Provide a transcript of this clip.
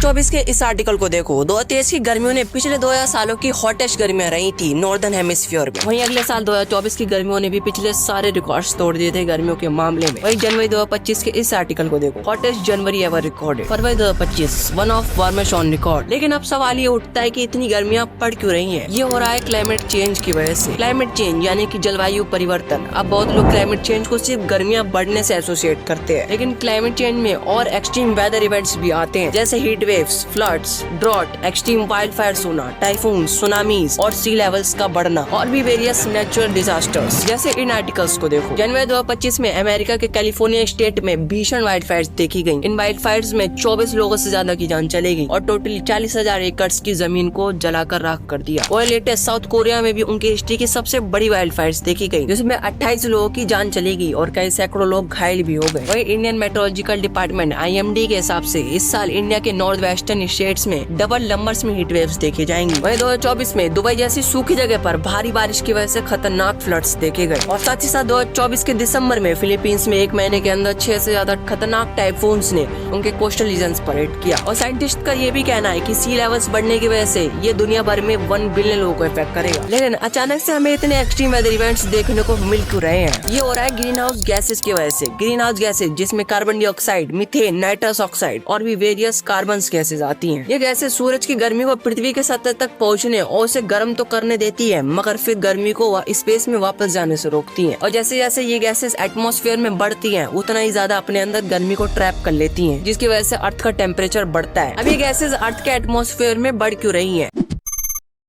2024 के इस आर्टिकल को देखो। 2023 की गर्मियों ने पिछले 2000 सालों की हॉटेस्ट गर्मियां रही थी नॉर्दर्न हेमिस्फीयर में। वहीं अगले साल 2024 की गर्मियों ने भी पिछले सारे रिकॉर्ड्स तोड़ दिए थे गर्मियों के मामले में। वहीं जनवरी 2025 के इस आर्टिकल को देखो। Hottest January ever recorded. February 2025 one of warmest on record. लेकिन अब सवाल ये उठता है कि इतनी गर्मियां पड़ क्यों रही हैं? ये हो रहा है क्लाइमेट चेंज की वजह से। क्लाइमेट चेंज यानी कि जलवायु परिवर्तन। अब बहुत लोग क्लाइमेट चेंज को सिर्फ गर्मियां बढ़ने से एसोसिएट करते हैं, लेकिन क्लाइमेट चेंज में और एक्सट्रीम वेदर इवेंट्स भी आते हैं, जैसे heat waves, floods, drought, extreme wild fire होना, टाइफून, सुनामीज और सी लेवल्स का बढ़ना और भी वेरियस नेचुरल डिजास्टर्स। जैसे इन आर्टिकल्स को देखो। जनवरी 2025 में अमेरिका के कैलिफोर्निया स्टेट में भीषण वाइल्ड फायर्स देखी गयी। इन वाइल्ड फायर्स में 24 लोगों से ज्यादा की जान चली गई और टोटली 40,000 एकड़ की जमीन को जलाकर राख कर दिया। और लेटेस्ट साउथ कोरिया में भी उनकी हिस्ट्री की सबसे बड़ी वाइल्ड फायर्स देखी गयी, जिसमें 28 लोगों की जान चली गई और कई सैकड़ों लोग घायल भी हो गए। वही इंडियन मेट्रोलॉजिकल डिपार्टमेंट IMD के हिसाब से इस साल इंडिया के नॉर्थ वेस्टर्न स्टेट्स में डबल नंबर्स में हीट वेव्स देखे जाएंगे। वहीं 2024 में दुबई जैसी सूखी जगह पर भारी बारिश की वजह से खतरनाक फ्लड्स देखे गए। और साथ ही साथ 2024 के दिसंबर में फिलीपींस में एक महीने के अंदर 6 से ज्यादा खतरनाक टाइफून्स ने उनके कोस्टल रीजन्स पर हिट किया। और साइंटिस्ट का ये भी कहना है कि सी लेवल्स बढ़ने की वजह से ये दुनिया भर में 1 बिलियन लोगों को इफेक्ट करेगा। लेकिन अचानक से हमें इतने एक्सट्रीम वेदर इवेंट्स देखने को मिल क्यों रहे हैं? ये हो रहा है ग्रीन हाउस गैसेस की वजह से। ग्रीन हाउस गैसेस जिसमें carbon dioxide, methane, nitrous oxide और भी वेरियस कार्बन गैसेस आती हैं। ये गैसेस सूरज की गर्मी को पृथ्वी के सतह तक पहुंचने और उसे गर्म तो करने देती है, मगर फिर गर्मी को स्पेस में वापस जाने से रोकती हैं। और जैसे जैसे ये गैसेस एटमॉस्फेयर में बढ़ती हैं, उतना ही ज्यादा अपने अंदर गर्मी को ट्रैप कर लेती हैं, जिसकी वजह से अर्थ का टेम्परेचर बढ़ता है। अब ये गैसेस अर्थ के एटमॉस्फेयर में बढ़ क्यों रही हैं?